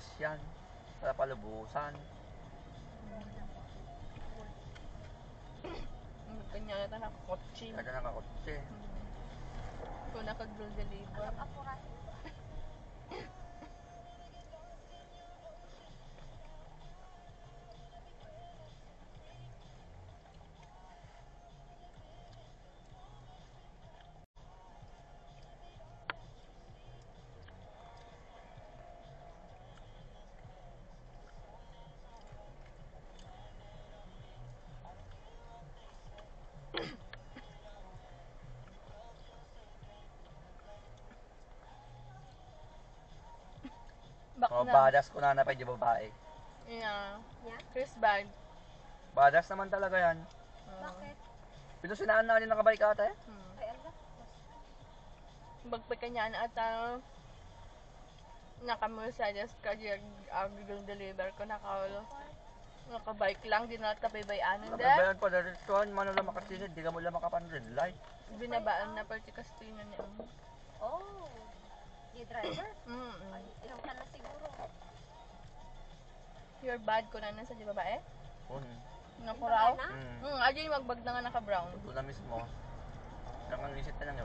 Malakas yan. Para palubusan. Kanya na nakakotse. Kaya nakakotse. Kung naka-girl deliver. Mga badas ko na napay di babae. Yeah. Chris bag. Badas naman talaga yan. Bakit? Pito sinaan na nakabike ata eh. Ay, Allah. Bagpagkanya na ata naka-Mercedes ka yung deliver ko naka-bike lang din na tabaybayanan din. Nakabayan pa dahil tuwan man lang makasinid, di ka mo lang makapan-red light. Binabaan na pati kastina niya. Oh. Di driver? Mm. Ay, ilang ka na siguro. Your bad ko na sa di babae? Yung Nakuraw? na? Hmm. Ajay magbag na nga naka-brown. Ito na mismo. Nakangisit na lang